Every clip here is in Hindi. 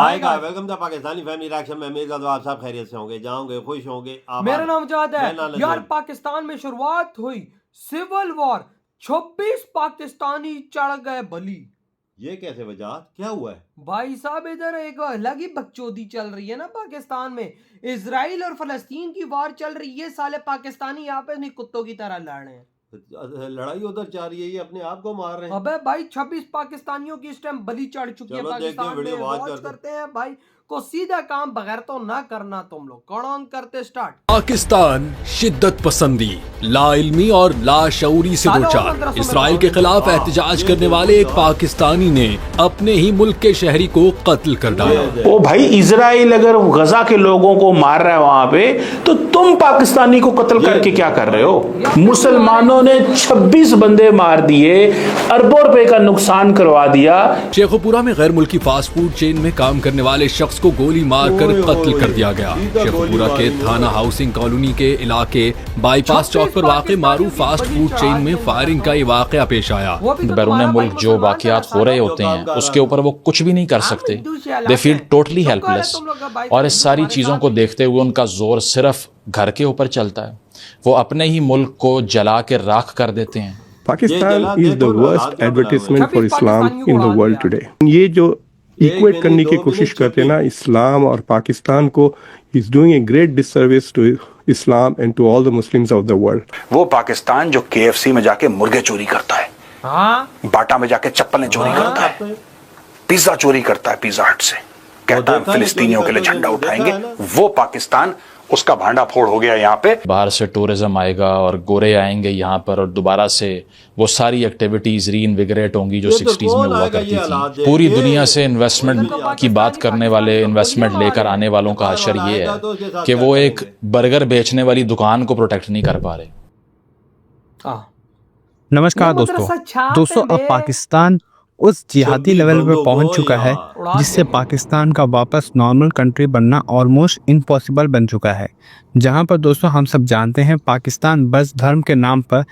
आएगा। Welcome the Pakistani family reaction में। उम्मीद करता हूं आप सब खैरियत से होंगे, जाओगे, खुश होंगे। मेरा नाम जाद है यार। पाकिस्तान में शुरुआत हुई सिविल वॉर, 26 पाकिस्तानी चढ़ गए बली। ये कैसे वजह, क्या हुआ है भाई साहब? इधर एक अलग ही बकचोदी चल रही है ना पाकिस्तान में। इजराइल और फलस्तीन की वार चल रही है, साले पाकिस्तानी यहाँ पे नहीं कुत्तों की तरह लड़ रहे हैं। लड़ाई उधर चल रही है, ये अपने आप को मार रहे हैं। अबे भाई 26 पाकिस्तानियों की इस टाइम बलि चढ़ चुकी है पाकिस्तान में। वॉच करते हैं भाई को, सीधा काम बगैर तो ना करना तुम लोग। कौन करते स्टार्ट। पाकिस्तान शिद्दत पसंदी, लाइल्मी और लाशऊरी से दो चार। इसराइल के खिलाफ एहतजाज करने वाले एक पाकिस्तानी ने अपने ही मुल्क के शहरी को कत्ल कर डाला। ओ भाई, इजराइल अगर गजा के लोगों को मार रहा है वहां पे, तो तुम पाकिस्तानी को कत्ल करके क्या कर रहे हो? मुसलमानों ने 26 बंदे मार दिए, अरबों रुपए का नुकसान करवा दिया। शेखोपुरा में गैर मुल्की फास्ट फूड चेन में काम करने वाले शख्स को गोली मारकर कत्ल कर दिया गया। शेखोपुरा के थाना हाउसिंग कॉलोनी के इलाके बाईपास चौक पर वाक़ मारूफ फास्ट फूड चेन में फायरिंग का ये वाक़या पेश आया। बैरून मुल्क जो वाक़यात हो रहे होते हैं उसके ऊपर वो कुछ भी नहीं कर सकते। They feel totally helpless. और इस सारी चीज़ों को देखते हुए उनका जोर सिर्फ घर के ऊपर चलता है। वो अपने ही मुल्क को जला के राख कर देते हैं। Pakistan is the worst advertisement for Islam in the world today. ये जो इक्वेट करने की कोशिश करते हैं ना इस्लाम और पाकिस्तान को, is doing a great disservice to Islam and to all the Muslims of the world. वो पाकिस्तान जो KFC में जाके मुर्गे चोरी करता है, बाटा में जाके चप्पलें चोरी करता है, पिज्जा चोरी करता है पिज्जा हट से, कहता है फिलिस्तीनियों के लिए झंडा उठाएंगे, वो पाकिस्तान उसका भांडा फोड़ हो गया यहाँ पे। बाहर से टूरिज्म आएगा और गोरे आएंगे यहाँ पर, और दोबारा से वो सारी एक्टिविटीज रीइनविगरेट होंगी जो 60s में हुआ करती थी। पूरी दुनिया से इन्वेस्टमेंट की बात करने वाले, इन्वेस्टमेंट लेकर आने वालों का हशर ये है कि वो एक बर्गर बेचने वाली दुकान को प्रोटेक्ट नहीं कर पा रहे। नमस्कार दोस्तों, अब पाकिस्तान उस जिहादी लेवल पर पहुंच चुका है जिससे पाकिस्तान का वापस नॉर्मल कंट्री बनना ऑलमोस्ट इम्पॉसिबल बन चुका है। जहां पर दोस्तों हम सब जानते हैं पाकिस्तान बस धर्म के नाम पर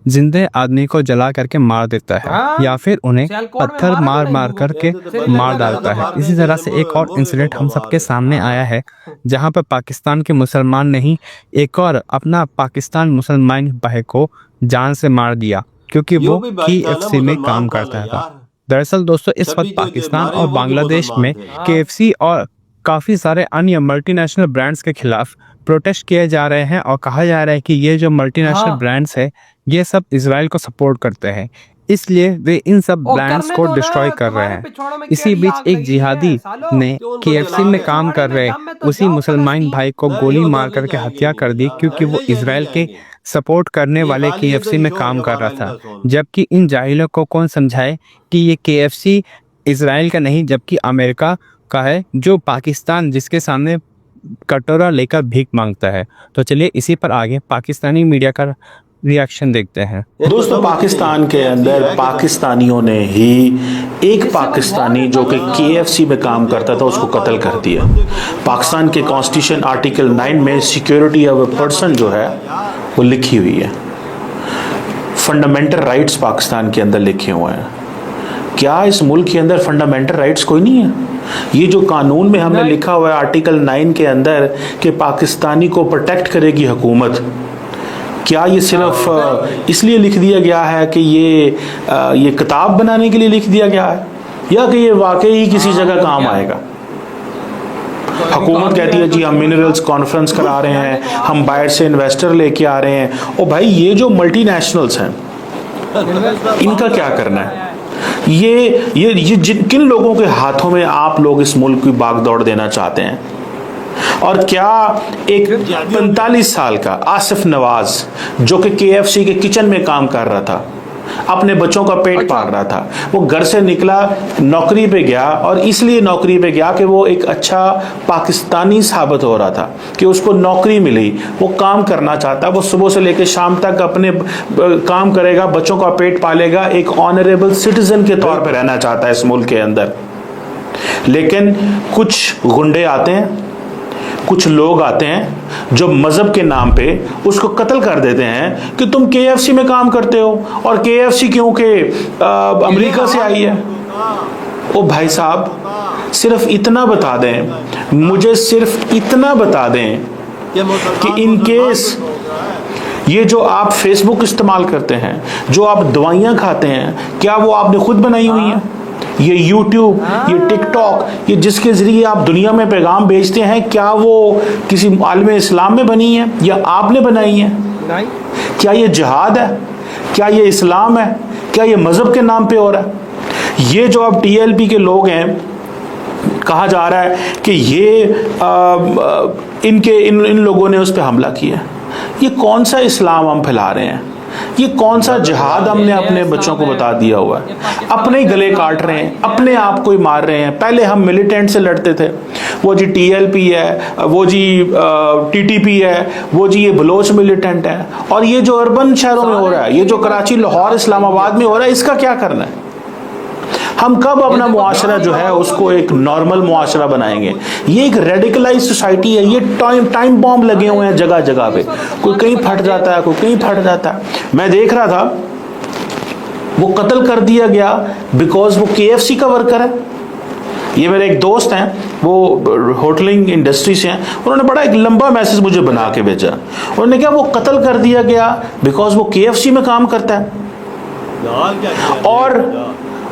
जिंदे आदमी को जला करके मार देता है या फिर उन्हें पत्थर मार करके मार डालता है। इसी तरह से एक और इंसिडेंट हम सबके सामने आया है जहां पर पाकिस्तान के मुसलमान ने ही एक और अपना पाकिस्तान मुसलमान भाई को जान से मार दिया क्योंकि वो KFC में काम करता था। दरअसल दोस्तों इस वक्त पाकिस्तान और बांग्लादेश में KFC और काफ़ी सारे अन्य मल्टीनेशनल ब्रांड्स के खिलाफ प्रोटेस्ट किए जा रहे हैं और कहा जा रहा है कि ये जो मल्टीनेशनल ब्रांड्स है ये सब इजराइल को सपोर्ट करते हैं, इसलिए वे इन सब ब्रांड्स को डिस्ट्रॉय कर रहे हैं। इसी बीच एक जिहादी ने KFC में काम कर रहे उसी मुसलमान भाई को गोली मार करके हत्या कर दी क्योंकि वो इजराइल के सपोर्ट करने वाले KFC में काम कर रहा था। जबकि इन जाहिलों को कौन समझाए कि ये KFC इजराइल का नहीं जबकि अमेरिका का है, जो पाकिस्तान जिसके सामने कटोरा लेकर भीख मांगता है। तो चलिए इसी पर आगे पाकिस्तानी मीडिया का रिएक्शन देखते हैं। दोस्तों पाकिस्तान के अंदर पाकिस्तानियों ने ही एक पाकिस्तानी जो कि KFC में काम करता था उसको कत्ल कर दिया। पाकिस्तान के कॉन्स्टिट्यूशन आर्टिकल 9 में सिक्योरिटी ऑफ ए पर्सन जो है वो लिखी हुई है। फंडामेंटल राइट्स पाकिस्तान के अंदर लिखे हुए हैं। क्या इस मुल्क के अंदर फंडामेंटल राइट्स कोई नहीं है? ये जो कानून में हमने लिखा हुआ है आर्टिकल 9 के अंदर कि पाकिस्तानी को प्रोटेक्ट करेगी हुकूमत, क्या ये सिर्फ इसलिए लिख दिया गया है कि ये किताब बनाने के लिए लिख दिया गया है या कि ये वाकई ही किसी जगह काम आएगा? हुकूमत कहती है जी हम मिनरल्स कॉन्फ्रेंस करा रहे हैं, हम बाहर से इन्वेस्टर लेके आ रहे हैं। और भाई ये जो मल्टीनेशनल्स हैं इनका क्या करना है? ये किन लोगों के हाथों में आप लोग इस मुल्क की बागदौड़ देना चाहते हैं? और क्या एक 45 साल का आसिफ नवाज जो कि KFC के किचन में काम कर रहा था, अपने बच्चों का पेट पाल रहा था, वो घर से निकला, नौकरी पे गया और इसलिए नौकरी पे गया कि वो एक अच्छा पाकिस्तानी साबित हो रहा था कि उसको नौकरी मिली, वो काम करना चाहता, वो सुबह से लेकर शाम तक अपने काम करेगा, बच्चों का पेट पालेगा, एक ऑनरेबल सिटीजन के तौर पे रहना चाहता है इस मुल्क के अंदर। लेकिन कुछ गुंडे आते हैं, कुछ लोग आते हैं जो मजहब के नाम पे उसको कत्ल कर देते हैं कि तुम KFC में काम करते हो और KFC क्योंकि अमेरिका से आई है। ओ भाई साहब, सिर्फ इतना बता दें, मुझे सिर्फ इतना बता दें कि इन केस ये जो आप फेसबुक इस्तेमाल करते हैं, जो आप दवाइयाँ खाते हैं, क्या वो आपने खुद बनाई हुई हैं? ये यूट्यूब, ये टिकटॉक, ये जिसके ज़रिए आप दुनिया में पैगाम भेजते हैं, क्या वो किसी आलिम इस्लाम में बनी है या आपने बनाई है? नहीं। क्या ये जिहाद है? क्या ये इस्लाम है? क्या ये मज़हब के नाम पे हो रहा है? ये जो अब TLP के लोग हैं, कहा जा रहा है कि ये इन लोगों ने उस पर हमला किया। ये कौन सा इस्लाम हम फैला रहे हैं? ये कौन सा जिहाद हमने अपने बच्चों को बता दिया हुआ है? अपने ही गले काट रहे हैं, अपने आप को ही मार रहे हैं। पहले हम मिलिटेंट से लड़ते थे, वो जी TLP है, वो जी TTP है, वो जी ये बलोच मिलिटेंट है, और ये जो अर्बन शहरों में हो रहा है, ये जो कराची, लाहौर, इस्लामाबाद में हो रहा है, इसका क्या करना है? हम कब अपना मुआशरा जो है उसको एक नॉर्मल मुआशरा बनाएंगे? ये एक रेडिकलाइज सोसाइटी है, ये टाइम बॉम्ब लगे हुए हैं जगह जगह पे, कोई कहीं फट जाता है, कोई कहीं फट जाता है। मैं देख रहा था, वो कत्ल कर दिया गया बिकॉज वो KFC का वर्कर है। ये मेरे एक दोस्त हैं, वो होटलिंग इंडस्ट्री से हैं, उन्होंने बड़ा एक लंबा मैसेज मुझे बना के भेजा। उन्होंने कहा वो कत्ल कर दिया गया बिकॉज वो KFC में काम करता है और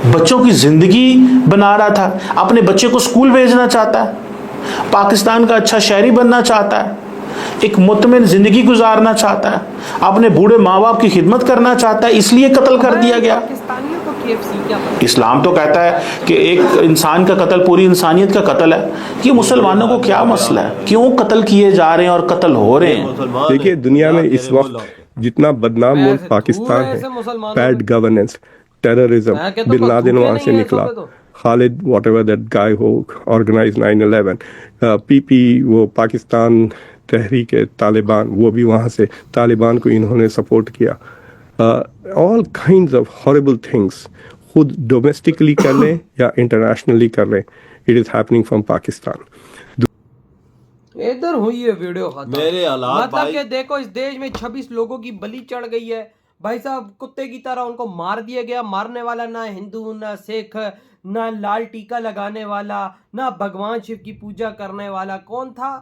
बच्चों की जिंदगी बना रहा था, अपने बच्चे को स्कूल भेजना चाहता है, पाकिस्तान का अच्छा शहरी बनना चाहता है, एक मुतमिन जिंदगी गुजारना चाहता है, अपने बूढ़े माँ बाप की खिदमत करना चाहता है, इसलिए कत्ल कर दिया गया। इस्लाम तो कहता है कि एक इंसान का कत्ल पूरी इंसानियत का कत्ल है। ये मुसलमानों को क्या मसला है? क्यों कत्ल किए जा रहे हैं और कत्ल हो रहे हैं? देखिए, दुनिया में इस वक्त जितना बदनाम मुल्क पाकिस्तान है, bad governance, terrorism, bin Laden वहाँ से निकला, Khalid whatever that guy who organized 9/11, PP, वो पाकिस्तान तहरीक तालिबान, वो भी वहाँ से, तालिबान को इन्होंने सपोर्ट किया। All kinds of horrible things, खुद डोमेस्टिकली कर लें या इंटरनेशनली कर लें, it is happening from Pakistan. इधर हुई है वीडियो खत्म। मेरे हालात मतलब कि देखो, इस देश में 26 लोगों की बलि चढ़ गई है भाई साहब, कुत्ते की तरह उनको मार दिया गया। मारने वाला ना हिंदू, ना सिख, ना लाल टीका लगाने वाला, ना भगवान शिव की पूजा करने वाला, कौन था?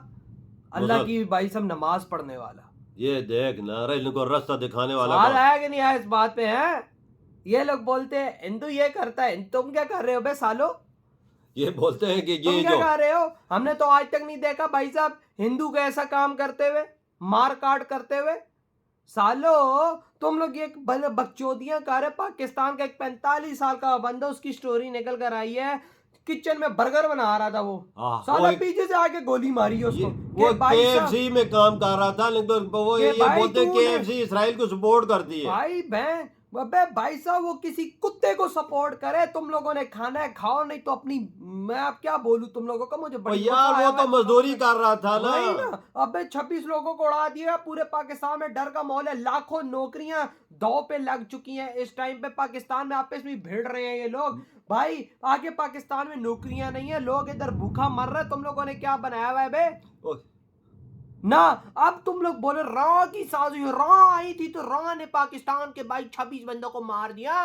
अल्लाह की भाई साहब नमाज पढ़ने वाला। ये देख ना, इनको रास्ता दिखाने वाला सवाल आया कि नहीं आया इस बात पे? है ये लोग बोलते हैं हिंदू ये करता है, तुम क्या कर रहे हो बे सालो? ये बोलते हैं कि तुम ये क्या कर रहे हो? हमने तो आज तक नहीं देखा भाई साहब हिंदू का ऐसा काम करते हुए, मार काट करते हुए। सालो तुम लोग ये बकचोदियां कर रहे। पाकिस्तान का एक 45 साल का बंदा, उसकी स्टोरी निकल कर आई है, किचन में बर्गर बना रहा था, वो साला पीछे से आके गोली मारी है उसको। वो KFC में काम कर रहा था, लेकिन वो ये बोलते हैं KFC इसराइल को सपोर्ट करती है। भाई बहन, अबे भाई साहब वो किसी कुत्ते को सपोर्ट करे। तुम लोगों ने खाना है खाओ, नहीं तो अपनी, मैं अब क्या बोलूं तुम लोगों का, मुझे यार वो तो मजदूरी कर रहा था ना। अबे 26 लोगों को उड़ा दिया। पूरे पाकिस्तान में डर का माहौल है, लाखों नौकरियां दांव पे लग चुकी हैं। इस टाइम पे पाकिस्तान में आपस में भिड़ रहे हैं ये लोग। भाई आगे पाकिस्तान में नौकरियां नहीं है, लोग इधर भूखा मर रहे। तुम लोगों ने क्या बनाया हुआ है बे ना? अब तुम लोग बोले रा की साजिश, रा आई थी तो रा ने पाकिस्तान के भाई 26 बंदों को मार दिया।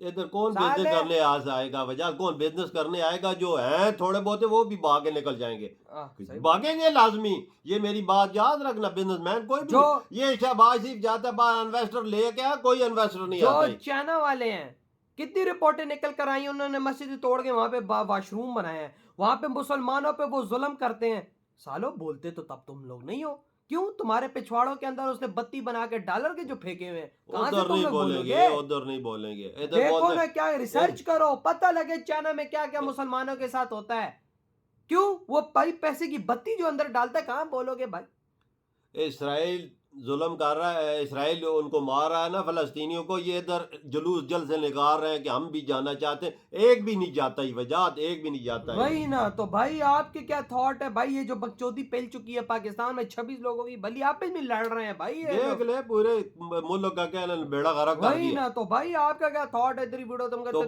इधर कौन बिजनेस करने आज आएगा? वजह कौन बिजनेस करने आएगा? जो है थोड़े बहुत वो भी भागे निकल जाएंगे, भागेंगे लाजमी। ये मेरी बात याद रखना, बिजनेसमैन कोई भी, ये शहबाज शरीफ जाता है बाहर इन्वेस्टर लेके आ, कोई इन्वेस्टर नहीं आता। जो चाइना वाले हैं, कितनी रिपोर्टें निकल कर आई, उन्होंने मस्जिद तोड़ के वहां पे वॉशरूम बनाए हैं, वहां पे मुसलमानों पे वो जुल्म करते हैं। सालो बोलते तो तब तुम लोग नहीं हो, क्यों? तुम्हारे पिछवाड़ों के अंदर उसने बत्ती बना के डॉलर के जो फेंके हुए, कहां से तुम लोग बोलोगे? उधर नहीं बोलेंगे। देखो ना, क्या रिसर्च करो, पता लगे चाइना में क्या क्या मुसलमानों के साथ होता है। क्यों? वो भाई पैसे की बत्ती जो अंदर डालता है, कहां बोलोगे भाई? इसराइल जुल्म कर रहा है, इसराइल उनको मार रहा है ना फलस्तीनियों को। ये इधर जुलूस जल से निकाल रहे हैं कि हम भी जाना चाहते हैं, एक भी नहीं जाता ही, वजात एक भी नहीं जाता है। वही ना, तो भाई आपके क्या थॉट है भाई? ये जो बकचोदी फैल चुकी है पाकिस्तान में, 26 लोगों की बलि आपस में लड़ रहे हैं भाई। देख ले पूरे मुल्क का क्या बेड़ा गर्क कर दिया। वही ना, तो भाई आपका क्या थॉट है? इधर वीडियो तुम करते